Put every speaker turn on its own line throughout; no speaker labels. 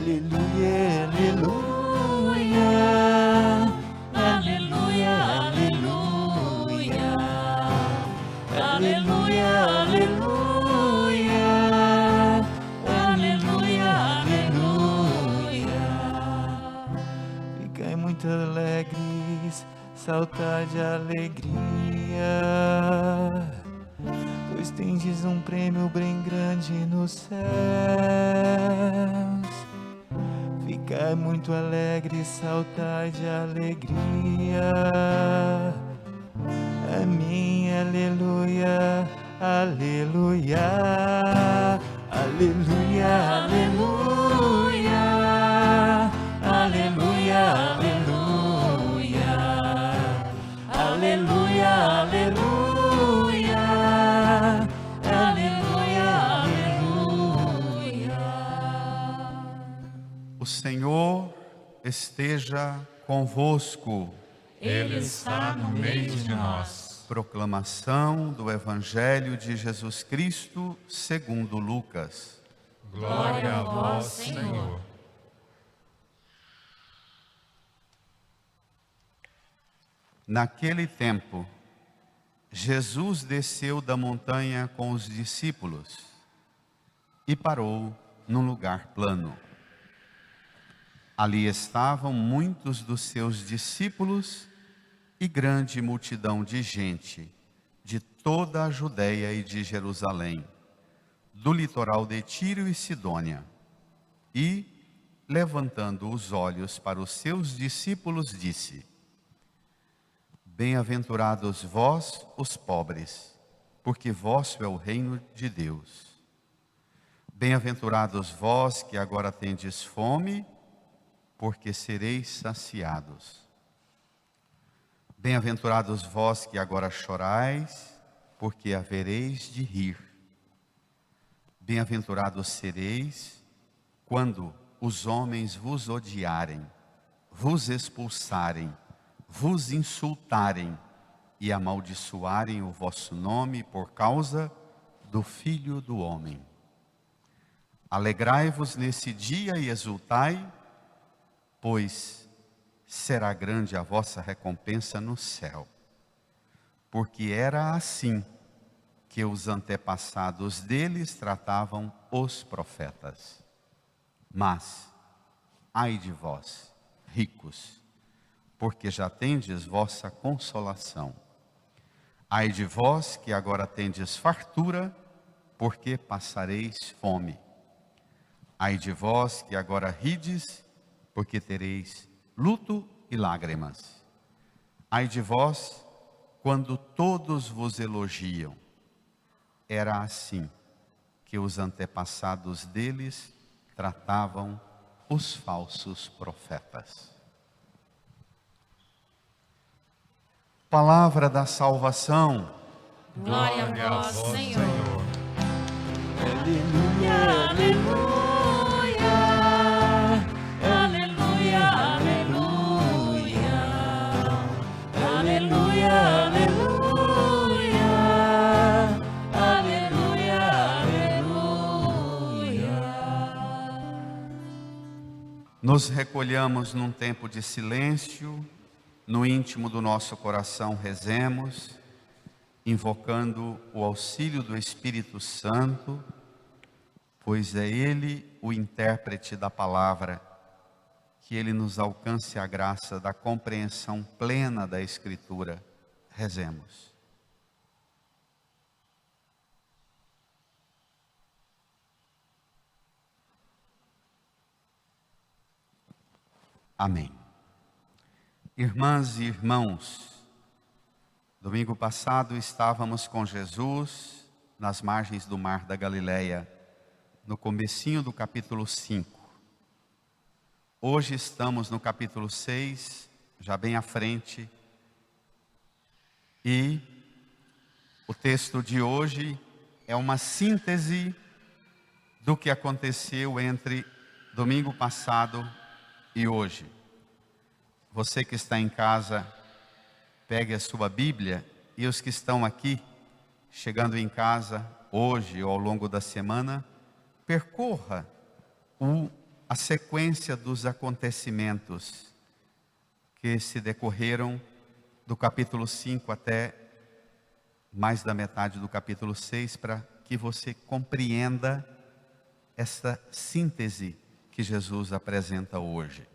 aleluia, aleluia, aleluia, aleluia, aleluia, aleluia, aleluia. Ficai muito alegres, saltai de alegria, pois tendes um prêmio bem grande nos céus. Ficai muito alegres, saltai de alegria. Amém, aleluia, aleluia, aleluia, aleluia, aleluia, aleluia, aleluia, aleluia, aleluia, aleluia.
O Senhor esteja convosco.
Ele está no meio de nós.
Proclamação do Evangelho de Jesus Cristo segundo Lucas.
Glória a vós, Senhor.
Naquele tempo, Jesus desceu da montanha com os discípulos e parou num lugar plano. Ali estavam muitos dos seus discípulos e grande multidão de gente de toda a Judéia e de Jerusalém, do litoral de Tiro e Sidônia. E, levantando os olhos para os seus discípulos, disse: Bem-aventurados vós, os pobres, porque vosso é o reino de Deus. Bem-aventurados vós que agora tendes fome, porque sereis saciados. Bem-aventurados vós que agora chorais, porque havereis de rir. Bem-aventurados sereis quando os homens vos odiarem, vos expulsarem, vos insultarem e amaldiçoarem o vosso nome por causa do Filho do Homem. Alegrai-vos nesse dia e exultai, pois será grande a vossa recompensa no céu. Porque era assim que os antepassados deles tratavam os profetas. Mas, ai de vós, ricos, porque já tendes vossa consolação. Ai de vós que agora tendes fartura, porque passareis fome. Ai de vós que agora rides, porque tereis luto e lágrimas. Ai de vós, quando todos vos elogiam. Era assim que os antepassados deles tratavam os falsos profetas. Palavra da salvação.
Glória a vós, Senhor.
Aleluia, aleluia, aleluia, aleluia, aleluia, aleluia, aleluia.
Nos recolhamos num tempo de silêncio, no íntimo do nosso coração rezemos, invocando o auxílio do Espírito Santo, pois é Ele o intérprete da palavra, que Ele nos alcance a graça da compreensão plena da Escritura. Rezemos. Amém. Irmãs e irmãos, domingo passado estávamos com Jesus nas margens do Mar da Galileia, no comecinho do capítulo 5. Hoje estamos no capítulo 6, já bem à frente, e o texto de hoje é uma síntese do que aconteceu entre domingo passado e hoje. Você que está em casa, pegue a sua Bíblia, e os que estão aqui, chegando em casa hoje ou ao longo da semana, percorra o a sequência dos acontecimentos que se decorreram do capítulo 5 até mais da metade do capítulo 6, para que você compreenda essa síntese que Jesus apresenta hoje.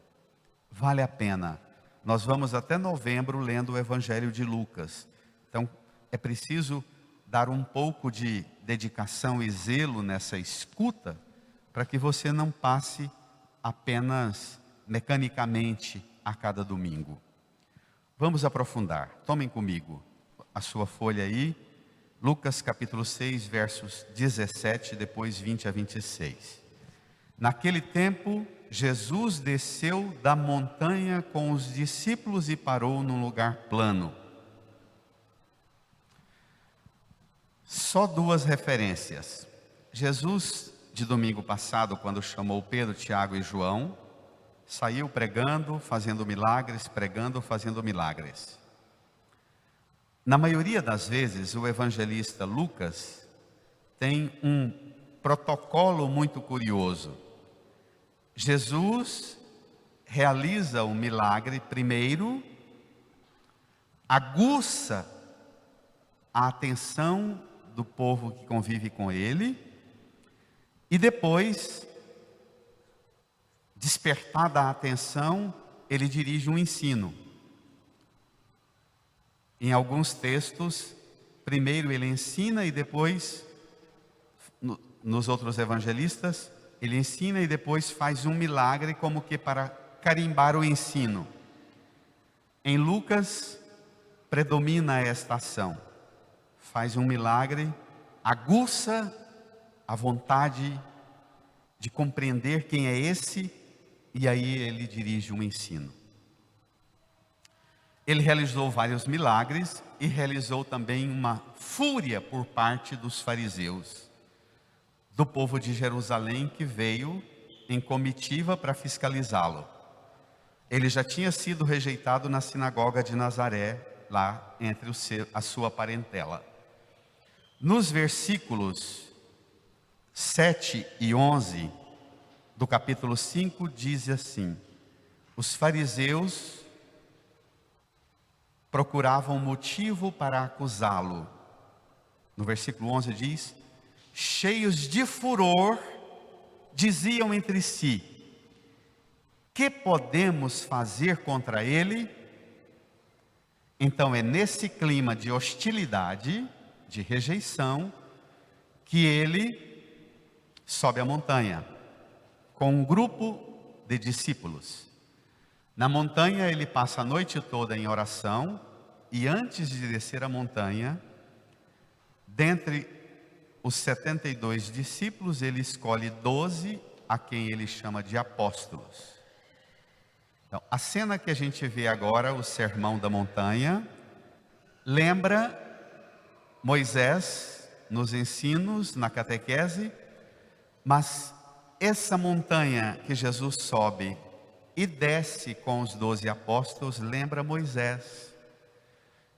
Vale a pena. Nós vamos até novembro lendo o Evangelho de Lucas. Então, é preciso dar um pouco de dedicação e zelo nessa escuta, para que você não passe apenas mecanicamente a cada domingo. Vamos aprofundar. Tomem comigo a sua folha aí. Lucas capítulo 6, versos 17, depois 20 a 26. Naquele tempo, Jesus desceu da montanha com os discípulos e parou num lugar plano. Só duas referências. Jesus, de domingo passado, quando chamou Pedro, Tiago e João, saiu pregando, fazendo milagres, pregando, fazendo milagres. Na maioria das vezes, o evangelista Lucas tem um protocolo muito curioso. Jesus realiza o milagre primeiro, aguça a atenção do povo que convive com ele, e depois, despertada a atenção, ele dirige um ensino. Em alguns textos, primeiro ele ensina e depois, nos outros evangelistas, ele ensina e depois faz um milagre como que para carimbar o ensino. Em Lucas, predomina esta ação. Faz um milagre, aguça a vontade de compreender quem é esse, e aí ele dirige um ensino. Ele realizou vários milagres e realizou também uma fúria por parte dos fariseus, do povo de Jerusalém, que veio em comitiva para fiscalizá-lo. Ele já tinha sido rejeitado na sinagoga de Nazaré, lá entre a sua parentela. Nos versículos 7 e 11 do capítulo 5 diz assim: os fariseus procuravam motivo para acusá-lo. No versículo 11 diz: cheios de furor, diziam entre si: que podemos fazer contra ele? Então é nesse clima de hostilidade, de rejeição, que ele sobe a montanha com um grupo de discípulos. Na montanha ele passa a noite toda em oração, e antes de descer a montanha, dentre os 72 discípulos, ele escolhe 12, a quem ele chama de apóstolos. Então, a cena que a gente vê agora, o Sermão da Montanha, lembra Moisés nos ensinos, na catequese, mas essa montanha que Jesus sobe e desce com os 12 apóstolos, lembra Moisés,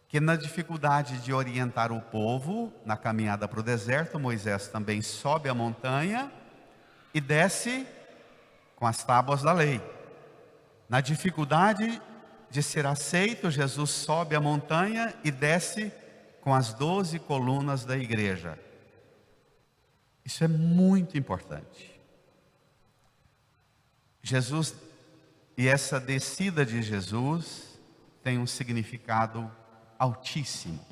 que na dificuldade de orientar o povo, na caminhada para o deserto, Moisés também sobe a montanha e desce com as tábuas da lei. Na dificuldade de ser aceito, Jesus sobe a montanha e desce com as 12 colunas da igreja. Isso é muito importante. Jesus, e essa descida de Jesus tem um significado altíssimo.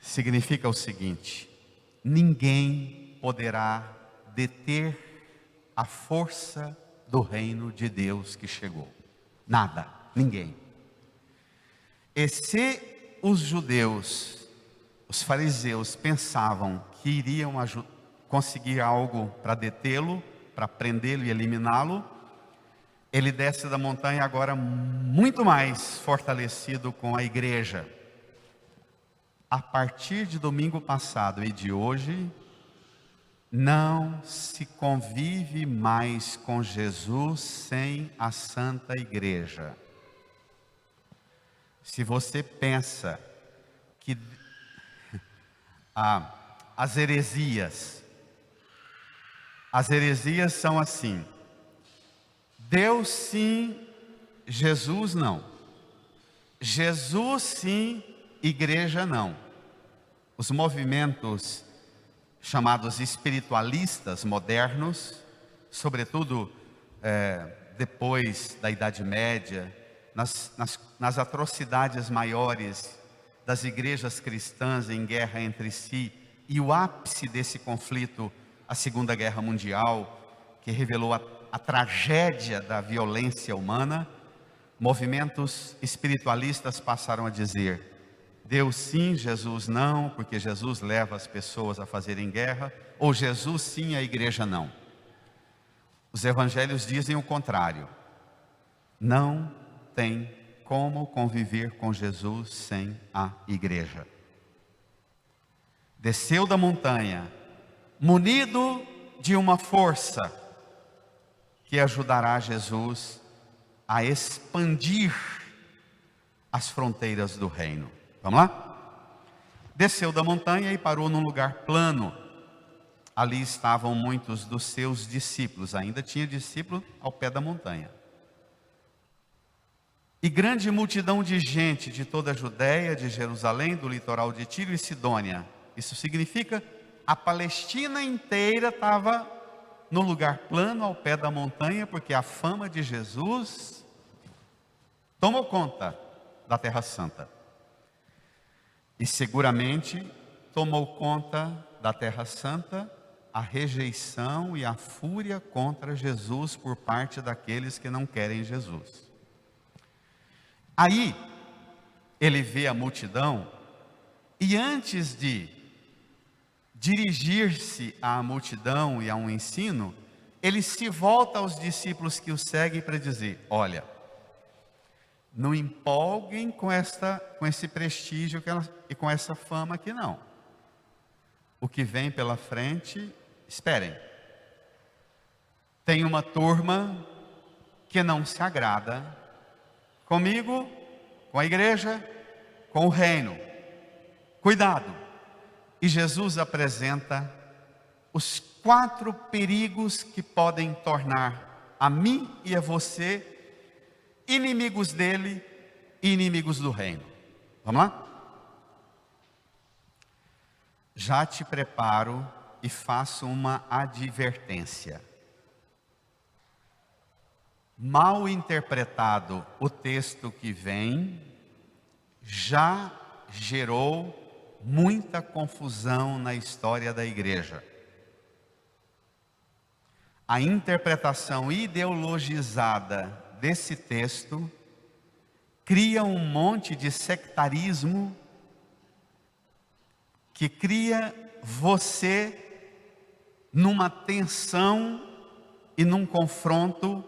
Significa o seguinte: ninguém poderá deter a força do reino de Deus que chegou. Nada, ninguém. E se os judeus, os fariseus, pensavam que iriam conseguir algo para detê-lo, para prendê-lo e eliminá-lo, ele desce da montanha agora muito mais fortalecido com a igreja. A partir de domingo passado e de hoje, não se convive mais com Jesus sem a Santa Igreja. Se você pensa que as heresias As heresias são assim: Deus sim, Jesus não. Jesus sim, igreja não. Os movimentos chamados espiritualistas modernos, sobretudo depois da Idade Média, nas atrocidades maiores das igrejas cristãs em guerra entre si, e o ápice desse conflito, a Segunda Guerra Mundial, que revelou a tragédia da violência humana, movimentos espiritualistas passaram a dizer: Deus sim, Jesus não, porque Jesus leva as pessoas a fazerem guerra, ou Jesus sim, a igreja não. Os evangelhos dizem o contrário. Não tem como conviver com Jesus sem a igreja. Desceu da montanha, munido de uma força que ajudará Jesus a expandir as fronteiras do reino. Vamos lá? Desceu da montanha e parou num lugar plano. Ali estavam muitos dos seus discípulos. Ainda tinha discípulo ao pé da montanha. E grande multidão de gente de toda a Judéia, de Jerusalém, do litoral de Tiro e Sidônia. Isso significa a Palestina inteira estava no lugar plano, ao pé da montanha, porque a fama de Jesus tomou conta da Terra Santa. E seguramente tomou conta da Terra Santa a rejeição e a fúria contra Jesus por parte daqueles que não querem Jesus. Aí, ele vê a multidão e antes de dirigir-se à multidão e a um ensino, ele se volta aos discípulos que o seguem para dizer: olha, não empolguem com esse prestígio e com essa fama aqui não. O que vem pela frente, esperem. Tem uma turma que não se agrada comigo, com a igreja, com o reino. Cuidado. E Jesus apresenta os 4 perigos que podem tornar a mim e a você inimigos dele e inimigos do reino. Vamos lá? Já te preparo e faço uma advertência. Mal interpretado o texto que vem, já gerou muita confusão na história da igreja. A interpretação ideologizada desse texto cria um monte de sectarismo que cria você numa tensão e num confronto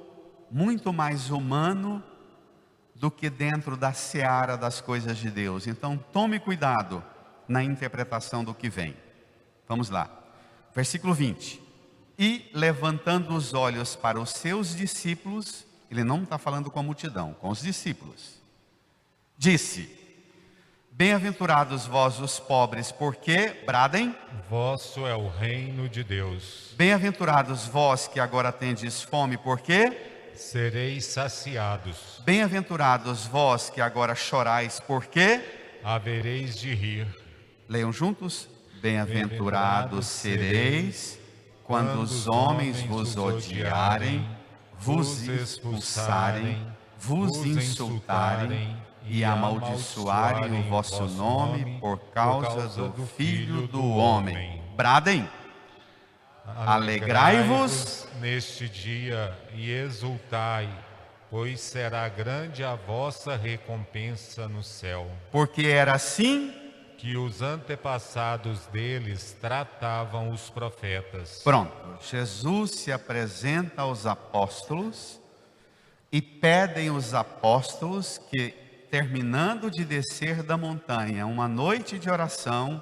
muito mais humano do que dentro da seara das coisas de Deus. Então tome cuidado na interpretação do que vem. Vamos lá. Versículo 20. E levantando os olhos para os seus discípulos, ele não está falando com a multidão, com os discípulos, disse: bem-aventurados vós os pobres, porque, bradem,
vosso é o reino de Deus.
bem-aventurados vós que agora tendes fome, porque
sereis saciados.
Bem-aventurados vós que agora chorais, porque
havereis de rir.
Leiam juntos. Bem-aventurados sereis quando os homens vos odiarem, vos expulsarem, vos insultarem e amaldiçoarem o vosso nome por causa do Filho do Homem. Bradem. Alegrai-vos
neste dia e exultai, pois será grande a vossa recompensa no céu.
Porque era assim
que os antepassados deles tratavam os profetas.
Pronto, Jesus se apresenta aos apóstolos e pedem os apóstolos que, terminando de descer da montanha, uma noite de oração,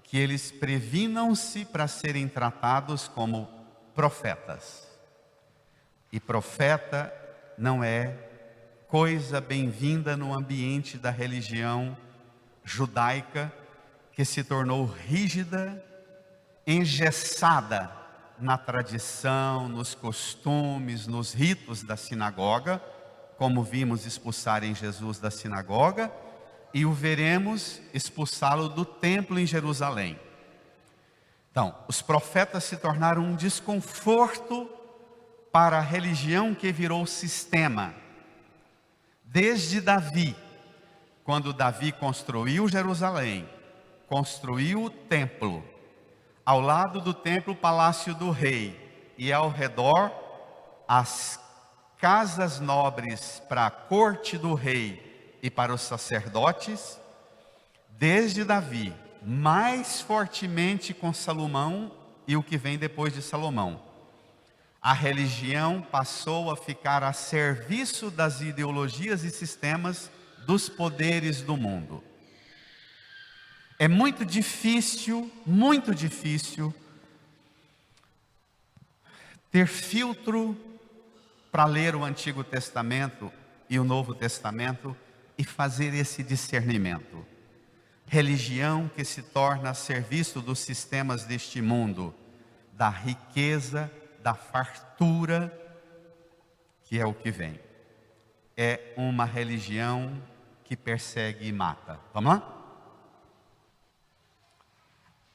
que eles previnam-se para serem tratados como profetas. E profeta não é coisa bem-vinda no ambiente da religião judaica, que se tornou rígida, engessada na tradição, nos costumes, nos ritos da sinagoga, como vimos expulsarem Jesus da sinagoga, e o veremos expulsá-lo do templo em Jerusalém. Então, os profetas se tornaram um desconforto para a religião que virou sistema. Desde Davi, quando Davi construiu Jerusalém, construiu o templo, ao lado do templo o palácio do rei, e ao redor as casas nobres para a corte do rei e para os sacerdotes. Desde Davi, mais fortemente com Salomão e o que vem depois de Salomão, a religião passou a ficar a serviço das ideologias e sistemas dos poderes do mundo. É muito difícil ter filtro para ler o Antigo Testamento e o Novo Testamento e fazer esse discernimento. Religião que se torna a serviço dos sistemas deste mundo, da riqueza, da fartura, que é o que vem. É uma religião que persegue e mata. Vamos lá?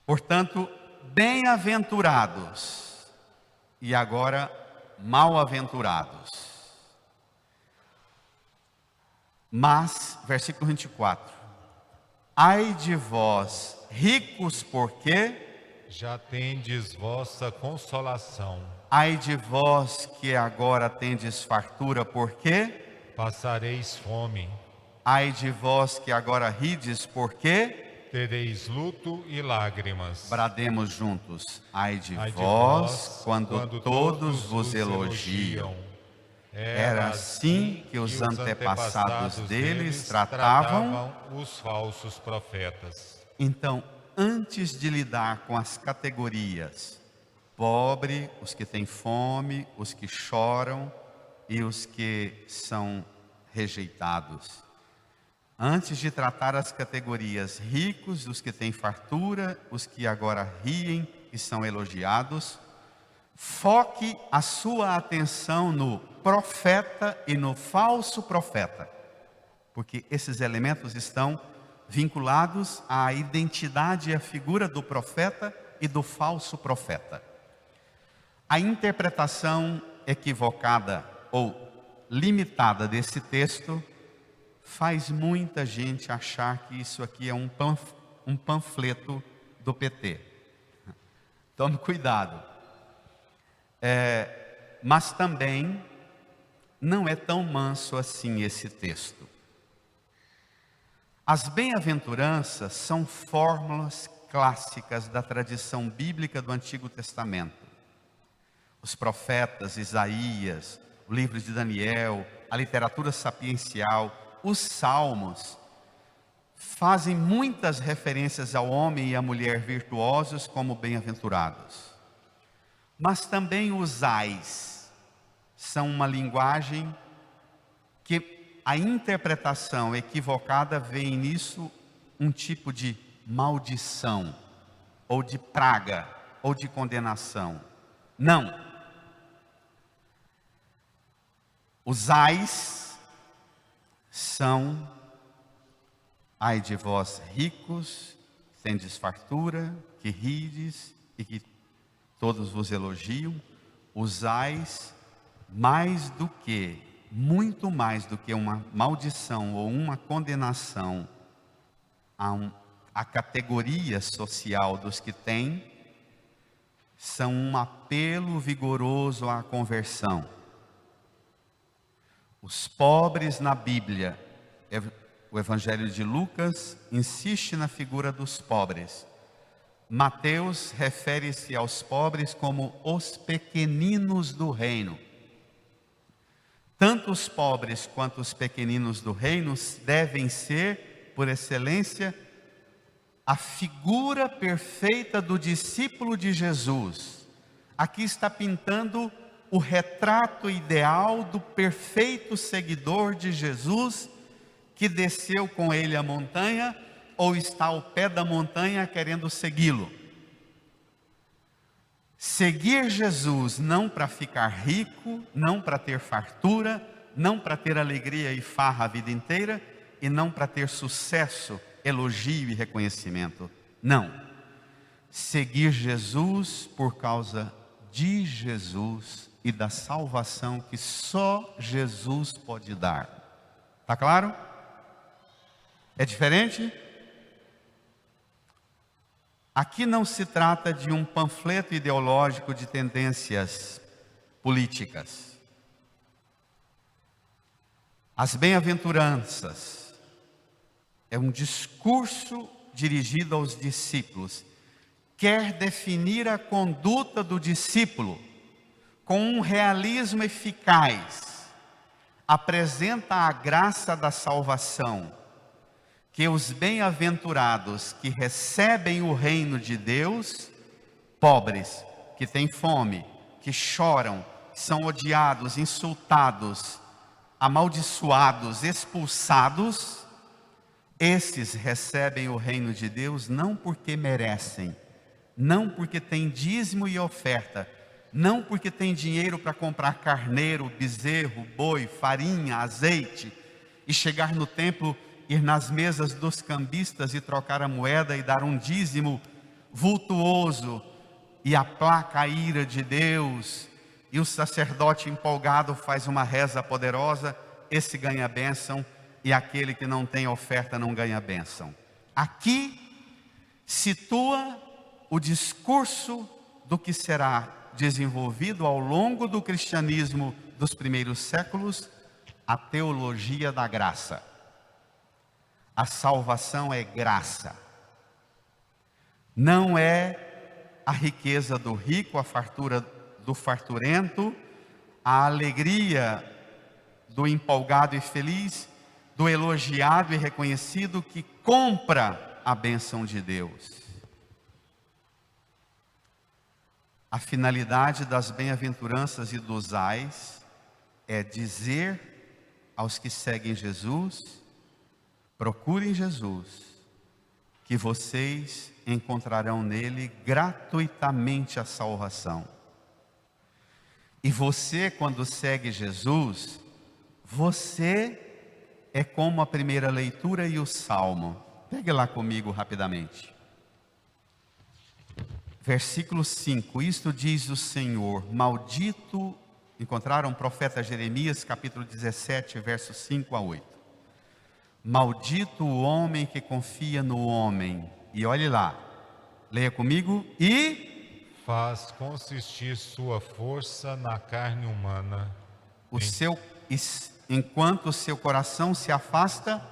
Portanto, bem-aventurados, e agora mal-aventurados. Mas, versículo 24, ai de vós, ricos, porque
já tendes vossa consolação.
Ai de vós que agora tendes fartura, porque
passareis fome.
Ai de vós que agora rides, porque
tereis luto e lágrimas.
Brademos juntos, ai de vós, quando todos vos elogiam. Era assim que os antepassados deles tratavam
os falsos profetas.
Então, antes de lidar com as categorias pobre, os que têm fome, os que choram e os que são rejeitados, antes de tratar as categorias ricos, os que têm fartura, os que agora riem e são elogiados, foque a sua atenção no profeta e no falso profeta, porque esses elementos estão vinculados à identidade e à figura do profeta e do falso profeta. A interpretação equivocada ou limitada desse texto faz muita gente achar que isso aqui é um panfleto do PT. Tome cuidado. Mas também não é tão manso assim esse texto. As bem-aventuranças são fórmulas clássicas da tradição bíblica do Antigo Testamento. Os profetas, Isaías, o livro de Daniel, a literatura sapiencial, os salmos, fazem muitas referências ao homem e à mulher virtuosos como bem-aventurados. Mas também os ais são uma linguagem que a interpretação equivocada vê nisso um tipo de maldição, ou de praga, ou de condenação. Não. Os ais são: ai de vós ricos, que tendes fartura, que rides e que todos vos elogiam. Os ais, muito mais do que uma maldição ou uma condenação à categoria social dos que têm, são um apelo vigoroso à conversão. Os pobres na Bíblia, o Evangelho de Lucas insiste na figura dos pobres. Mateus refere-se aos pobres como os pequeninos do reino. Tanto os pobres quanto os pequeninos do reino devem ser, por excelência, a figura perfeita do discípulo de Jesus. Aqui está pintando o retrato ideal do perfeito seguidor de Jesus, que desceu com ele a montanha, ou está ao pé da montanha querendo segui-lo. Seguir Jesus não para ficar rico, não para ter fartura, não para ter alegria e farra a vida inteira, e não para ter sucesso, elogio e reconhecimento. Não. Seguir Jesus por causa de Jesus e da salvação que só Jesus pode dar. Tá claro? É diferente? Aqui não se trata de um panfleto ideológico de tendências políticas. As bem-aventuranças é um discurso dirigido aos discípulos. Quer definir a conduta do discípulo com um realismo eficaz. Apresenta a graça da salvação, que os bem-aventurados que recebem o reino de Deus, pobres, que têm fome, que choram, que são odiados, insultados, amaldiçoados, expulsados, esses recebem o reino de Deus não porque merecem, não porque têm dízimo e oferta, não porque têm dinheiro para comprar carneiro, bezerro, boi, farinha, azeite, e chegar no templo, ir nas mesas dos cambistas e trocar a moeda e dar um dízimo vultuoso, e aplaca a ira de Deus, e o sacerdote empolgado faz uma reza poderosa, esse ganha bênção, e aquele que não tem oferta não ganha bênção. Aqui situa o discurso do que será desenvolvido ao longo do cristianismo dos primeiros séculos, a teologia da graça. A salvação é graça. Não é a riqueza do rico, a fartura do farturento, a alegria do empolgado e feliz, do elogiado e reconhecido que compra a bênção de Deus. A finalidade das bem-aventuranças e dos ais é dizer aos que seguem Jesus: procurem Jesus, que vocês encontrarão nele gratuitamente a salvação. E você, quando segue Jesus, você é como a primeira leitura e o Salmo. Pegue lá comigo rapidamente. Versículo 5, isto diz o Senhor, maldito, encontraram o profeta Jeremias, capítulo 17, versos 5 a 8. Maldito o homem que confia no homem, e olhe lá, leia comigo, e
faz consistir sua força na carne humana,
enquanto o seu coração se afasta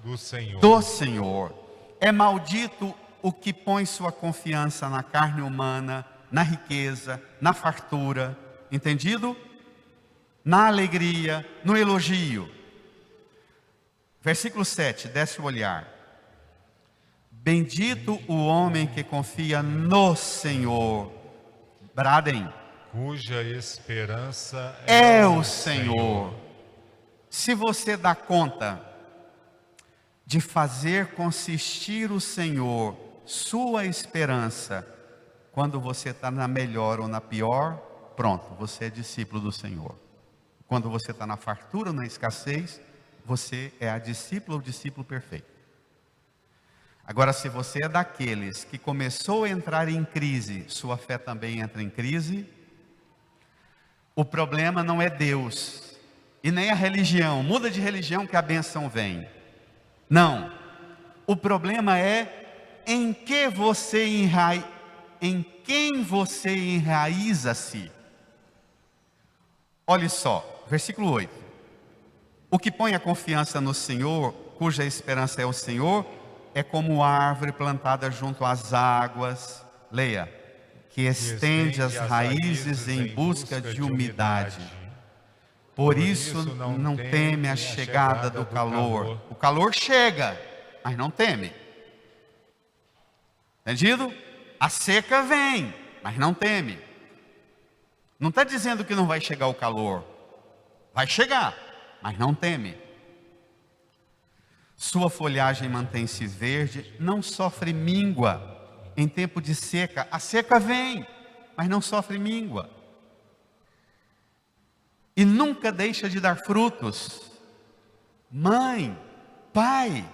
do Senhor.
Do Senhor. É maldito o que põe sua confiança na carne humana, na riqueza, na fartura, entendido? Na alegria, no elogio. Versículo 7, desce o olhar. Bendito o homem que confia no Senhor. Bradem.
Cuja esperança
é o Senhor. Se você dá conta de fazer consistir o Senhor, sua esperança, quando você está na melhor ou na pior, pronto, você é discípulo do Senhor. Quando você está na fartura ou na escassez, você é a discípula ou discípulo perfeito. Agora, se você é daqueles que começou a entrar em crise, sua fé também entra em crise, o problema não é Deus, e nem a religião, muda de religião que a bênção vem. Não, o problema é em quem você enraiza-se. Olhe só, versículo 8. O que põe a confiança no Senhor, cuja esperança é o Senhor, é como árvore plantada junto às águas, leia, que estende as raízes em busca de umidade. Por isso não teme a chegada do calor. O calor chega, mas não teme. Entendido? A seca vem, mas não teme. Não está dizendo que não vai chegar o calor. Vai chegar, mas não teme. Sua folhagem mantém-se verde, não sofre míngua. Em tempo de seca, a seca vem, mas não sofre míngua. E nunca deixa de dar frutos. Mãe, pai,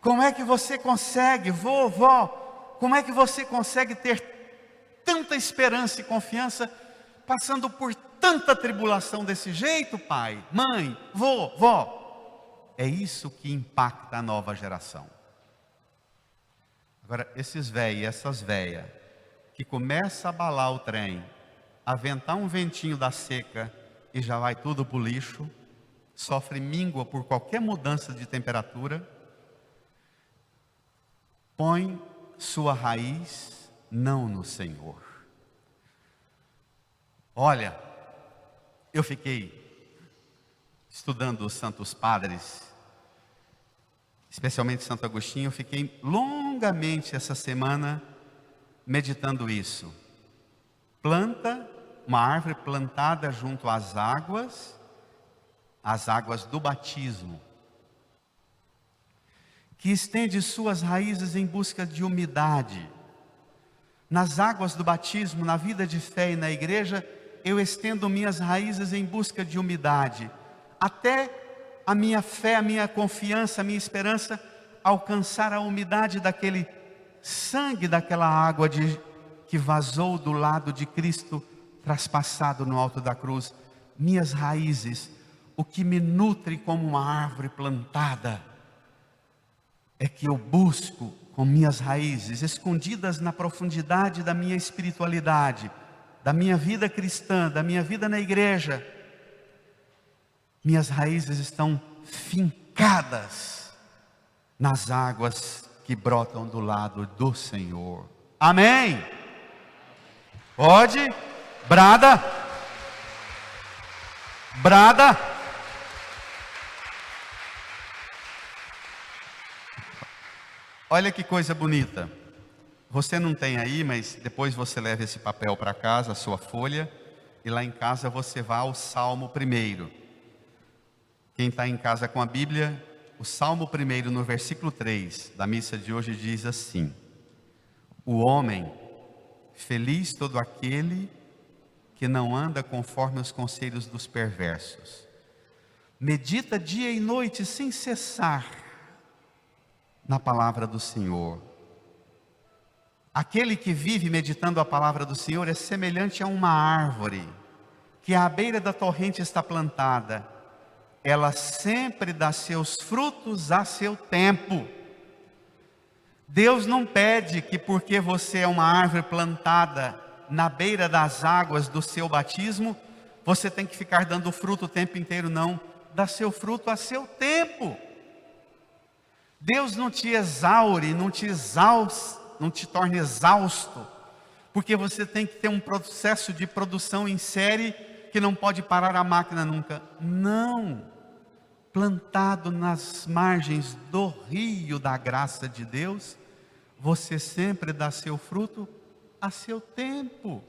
como é que você consegue, vovó, como é que você consegue ter tanta esperança e confiança, passando por tanta tribulação desse jeito, pai, mãe, vovó? É isso que impacta a nova geração. Agora, esses véios e essas véias, que começa a abalar o trem, aventar um ventinho da seca e já vai tudo para o lixo, sofre míngua por qualquer mudança de temperatura, põe sua raiz não no Senhor. Olha, eu fiquei estudando os Santos Padres, especialmente Santo Agostinho. Eu fiquei longamente essa semana meditando isso. Planta, uma árvore plantada junto às águas do batismo, que estende suas raízes em busca de umidade. Nas águas do batismo, na vida de fé e na igreja, eu estendo minhas raízes em busca de umidade, até a minha fé, a minha confiança, a minha esperança alcançar a umidade daquele sangue, daquela água que vazou do lado de Cristo, traspassado no alto da cruz. Minhas raízes, o que me nutre como uma árvore plantada, é que eu busco com minhas raízes, escondidas na profundidade da minha espiritualidade, da minha vida cristã, da minha vida na igreja. Minhas raízes estão fincadas nas águas que brotam do lado do Senhor. Amém? Pode? Brada. Brada. Olha que coisa bonita. Você não tem aí, mas depois você leva esse papel para casa, a sua folha, e lá em casa você vai ao Salmo 1. Quem está em casa com a Bíblia, o Salmo 1, no versículo 3 da missa de hoje, diz assim: o homem, feliz todo aquele que não anda conforme os conselhos dos perversos, medita dia e noite sem cessar na palavra do Senhor. Aquele que vive meditando a palavra do Senhor é semelhante a uma árvore que à beira da torrente está plantada. Ela sempre dá seus frutos a seu tempo. Deus não pede que porque você é uma árvore plantada na beira das águas do seu batismo, você tem que ficar dando fruto o tempo inteiro, não. Dá seu fruto a seu tempo. Deus não te exaure, não te torna exausto, porque você tem que ter um processo de produção em série que não pode parar a máquina nunca. Não. Plantado nas margens do rio da graça de Deus, você sempre dá seu fruto a seu tempo.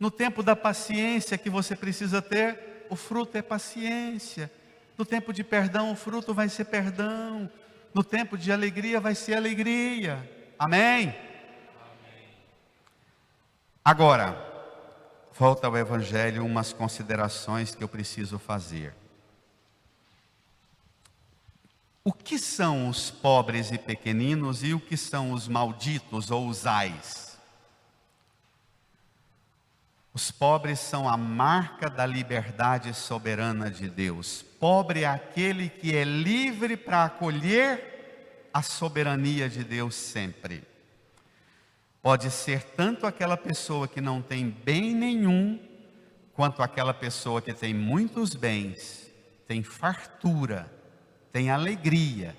No tempo da paciência que você precisa ter, o fruto é paciência. No tempo de perdão, o fruto vai ser perdão. No tempo de alegria, vai ser alegria. Amém? Amém. Agora, volta ao Evangelho umas considerações que eu preciso fazer. O que são os pobres e pequeninos e o que são os malditos ou os ais? Os pobres são a marca da liberdade soberana de Deus. Pobre é aquele que é livre para acolher a soberania de Deus sempre. Pode ser tanto aquela pessoa que não tem bem nenhum, quanto aquela pessoa que tem muitos bens, tem fartura, tem alegria,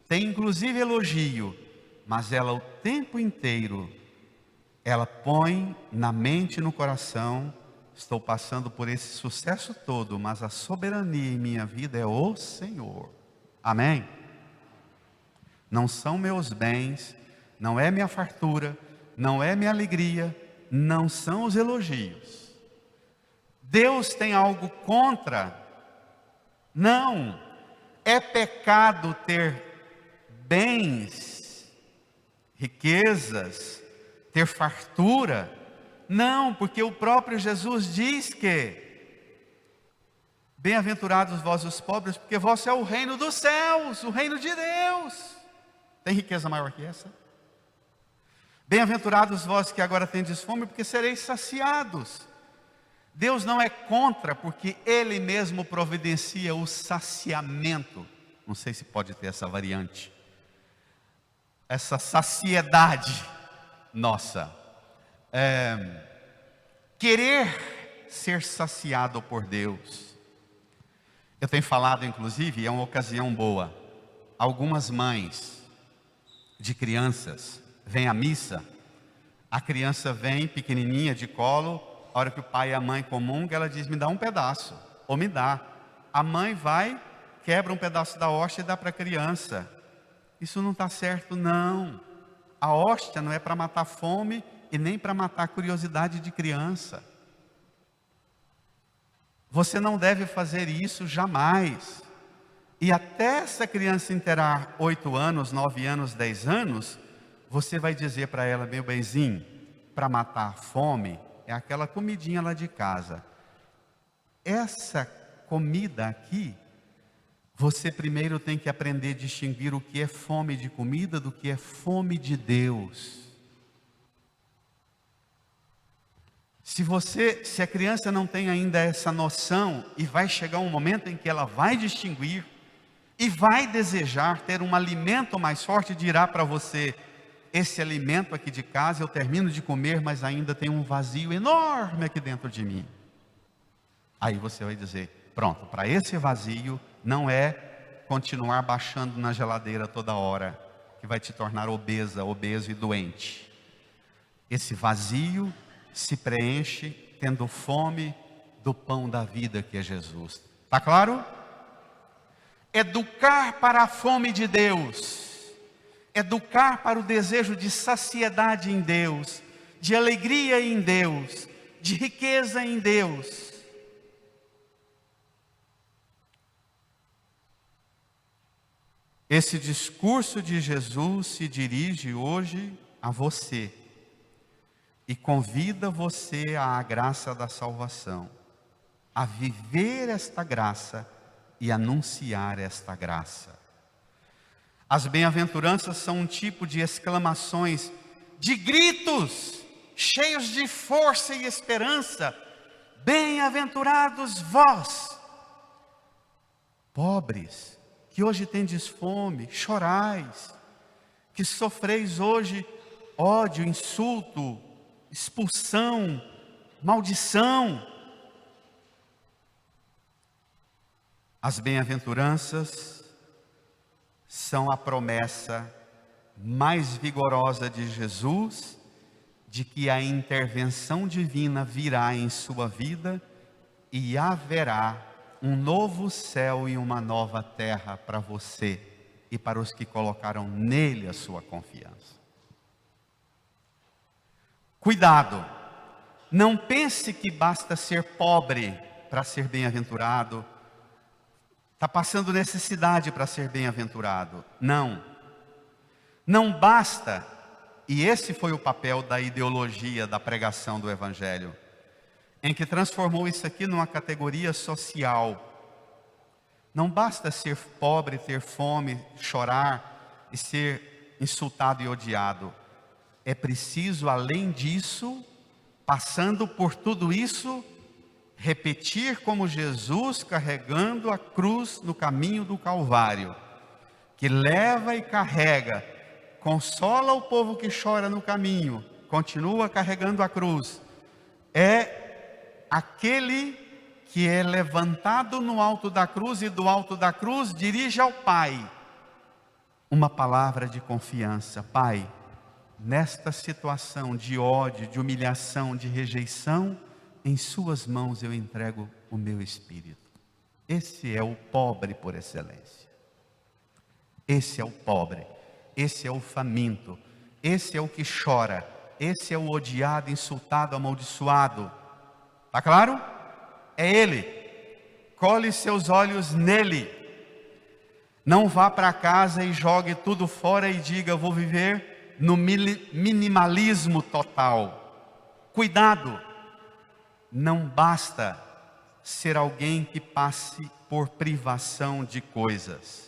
tem inclusive elogio, mas ela o tempo inteiro, ela põe na mente e no coração: estou passando por esse sucesso todo, mas a soberania em minha vida é o Senhor. Amém? Não são meus bens, não é minha fartura, não é minha alegria, não são os elogios. Deus tem algo contra? Não. É pecado ter bens, riquezas, ter fartura, Não, porque o próprio Jesus diz que bem-aventurados vós os pobres, porque vosso é o reino dos céus, o reino de Deus. Tem riqueza maior que essa? Bem-aventurados vós que agora tendes fome, porque sereis saciados. Deus não é contra, porque Ele mesmo providencia o saciamento. Não sei se pode ter essa variante. Essa saciedade nossa. Querer ser saciado por Deus. Eu tenho falado, inclusive, é uma ocasião boa. Algumas mães de crianças vêm à missa. A criança vem pequenininha de colo. A hora que o pai e a mãe comungam, ela diz, me dá um pedaço, ou me dá. A mãe vai, quebra um pedaço da hóstia e dá para a criança. Isso não está certo, não. A hóstia não é para matar fome e nem para matar a curiosidade de criança. Você não deve fazer isso jamais. E até essa criança inteirar 8 anos, 9 anos, 10 anos, você vai dizer para ela, meu benzinho, para matar a fome, é aquela comidinha lá de casa. Essa comida aqui, você primeiro tem que aprender a distinguir o que é fome de comida do que é fome de Deus. Se a criança não tem ainda essa noção, e vai chegar um momento em que ela vai distinguir, e vai desejar ter um alimento mais forte, dirá para você, esse alimento aqui de casa eu termino de comer, mas ainda tem um vazio enorme aqui dentro de mim. Aí você vai dizer, pronto, para esse vazio não é continuar baixando na geladeira toda hora, que vai te tornar obeso e doente. Esse vazio se preenche tendo fome do pão da vida que é Jesus. Está claro? Educar para a fome de Deus. Educar para o desejo de saciedade em Deus, de alegria em Deus, de riqueza em Deus. Esse discurso de Jesus se dirige hoje a você e convida você à graça da salvação, a viver esta graça e anunciar esta graça. As bem-aventuranças são um tipo de exclamações, de gritos, cheios de força e esperança. Bem-aventurados vós, pobres, que hoje tendes fome, chorais, que sofreis hoje ódio, insulto, expulsão, maldição. As bem-aventuranças são a promessa mais vigorosa de Jesus, de que a intervenção divina virá em sua vida e haverá um novo céu e uma nova terra para você e para os que colocaram nele a sua confiança. Cuidado, não pense que basta ser pobre para ser bem-aventurado, está passando necessidade para ser bem-aventurado. Não, não basta, e esse foi o papel da ideologia da pregação do Evangelho, em que transformou isso aqui numa categoria social. Não basta ser pobre, ter fome, chorar e ser insultado e odiado. É preciso, além disso, passando por tudo isso, repetir como Jesus carregando a cruz no caminho do Calvário, que leva e carrega, consola o povo que chora no caminho, continua carregando a cruz. É aquele que é levantado no alto da cruz e do alto da cruz dirige ao Pai uma palavra de confiança. Pai, nesta situação de ódio, de humilhação, de rejeição, em suas mãos eu entrego o meu espírito. Esse é o pobre por excelência. Esse é o pobre, esse é o faminto, esse é o que chora, esse é o odiado, insultado, amaldiçoado. Está claro? É ele. Cole seus olhos nele. Não vá para casa e jogue tudo fora e diga, vou viver no minimalismo total. Cuidado, não basta ser alguém que passe por privação de coisas.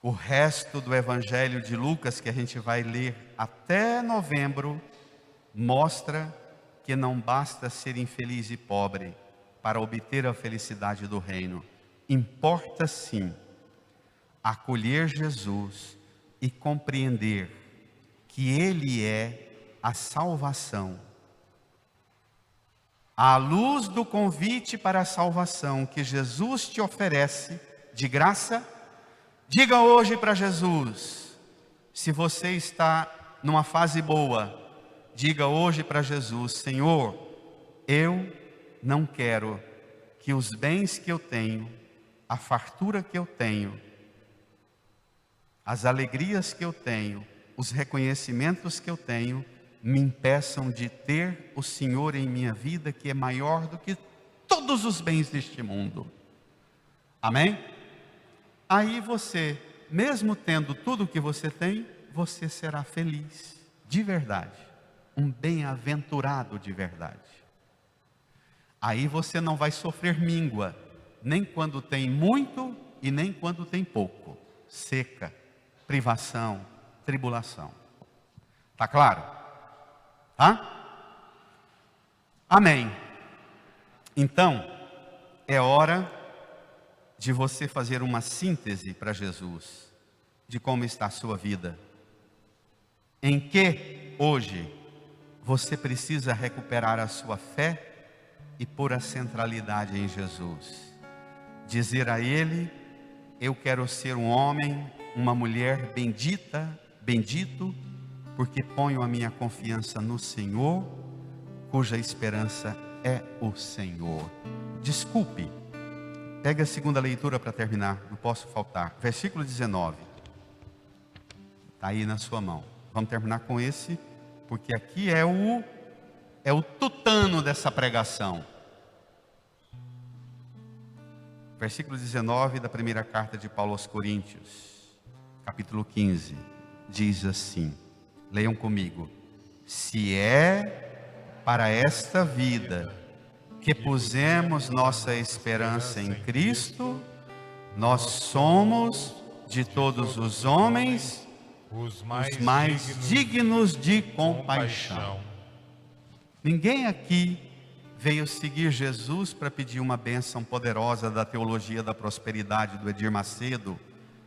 O resto do Evangelho de Lucas, que a gente vai ler até novembro, mostra que não basta ser infeliz e pobre para obter a felicidade do reino. Importa sim acolher Jesus e compreender que Ele é a salvação. À luz do convite para a salvação que Jesus te oferece de graça, diga hoje para Jesus, se você está numa fase boa, diga hoje para Jesus: Senhor, eu não quero que os bens que eu tenho, a fartura que eu tenho, as alegrias que eu tenho, os reconhecimentos que eu tenho, me impeçam de ter o Senhor em minha vida, que é maior do que todos os bens deste mundo. Amém? Aí você, mesmo tendo tudo o que você tem, você será feliz, de verdade. Um bem-aventurado de verdade. Aí você não vai sofrer míngua, nem quando tem muito e nem quando tem pouco. Seca, privação, tribulação. Tá claro? Amém. Então, é hora de você fazer uma síntese para Jesus, de como está a sua vida. Em que, hoje, você precisa recuperar a sua fé e pôr a centralidade em Jesus. Dizer a Ele: eu quero ser um homem, uma mulher bendito, porque ponho a minha confiança no Senhor, cuja esperança é o Senhor. Desculpe, pega a segunda leitura para terminar, não posso faltar. Versículo 19. Está aí na sua mão. Vamos terminar com esse, porque aqui é o tutano dessa pregação. Versículo 19 da primeira carta de Paulo aos Coríntios, capítulo 15, diz assim, leiam comigo: se é para esta vida que pusemos nossa esperança em Cristo, nós somos de todos os homens os mais dignos de compaixão. Ninguém aqui veio seguir Jesus para pedir uma bênção poderosa da teologia da prosperidade do Edir Macedo,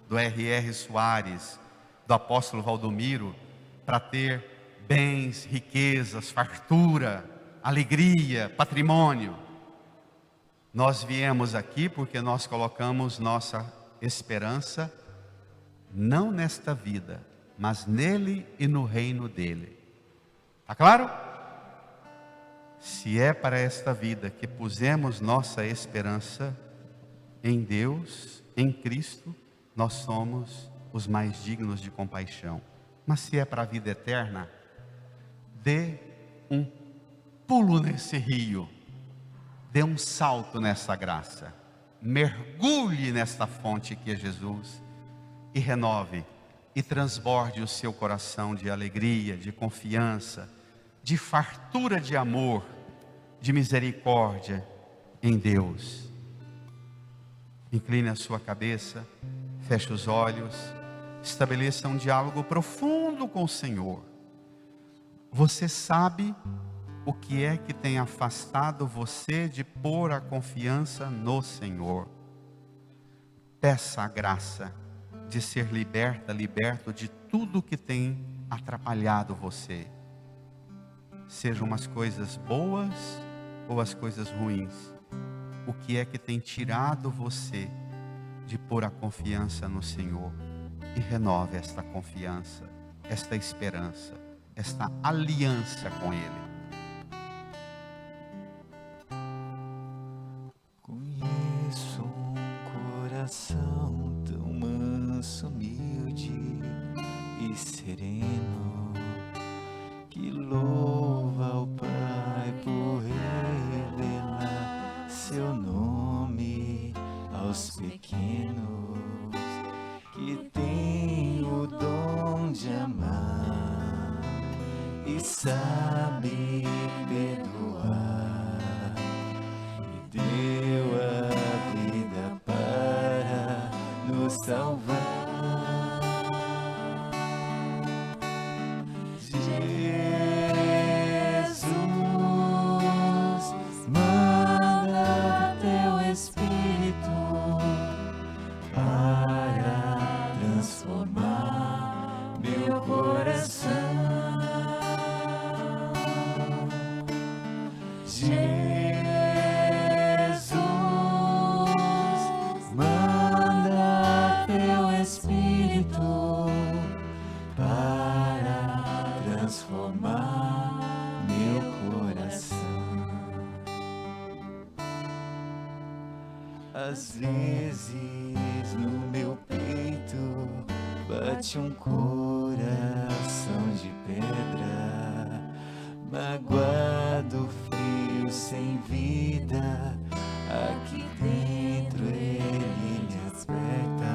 do R.R. Soares, do apóstolo Valdomiro, para ter bens, riquezas, fartura, alegria, patrimônio. Nós viemos aqui porque nós colocamos nossa esperança não nesta vida, mas nele e no reino dele. Está claro? Se é para esta vida que pusemos nossa esperança em Deus, em Cristo, nós somos os mais dignos de compaixão. Mas se é para a vida eterna, dê um pulo nesse rio, dê um salto nessa graça, mergulhe nesta fonte que é Jesus e renove e transborde o seu coração de alegria, de confiança, de fartura de amor, de misericórdia em Deus. Incline a sua cabeça, feche os olhos, estabeleça um diálogo profundo com o Senhor. Você sabe o que é que tem afastado você de pôr a confiança no Senhor. Peça a graça de ser liberto de tudo que tem atrapalhado você. Sejam as coisas boas ou as coisas ruins. O que é que tem tirado você de pôr a confiança no Senhor? E renove esta confiança, esta esperança, esta aliança com Ele.
Conheço um coração tão manso, humilde e sereno, que louva ao Pai por revelar seu nome aos pequenos, que tem o dom de amar e sabe salvar. Jesus, manda teu Espírito para transformar meu coração. Jesus, manda teu Espírito para transformar meu coração. Às vezes no meu peito bate um coração de pedra, magoado, frio, sem vida. Aqui dentro ele me aperta,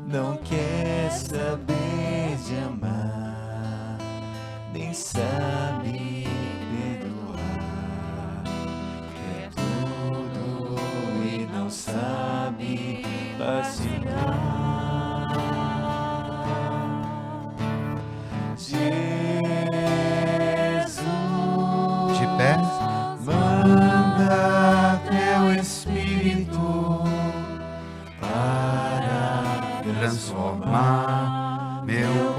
não quer saber de amar, nem sabe perdoar. Quer tudo e não sabe vacilar. Jesus,
De pé,
manda teu Espírito para
transformar meu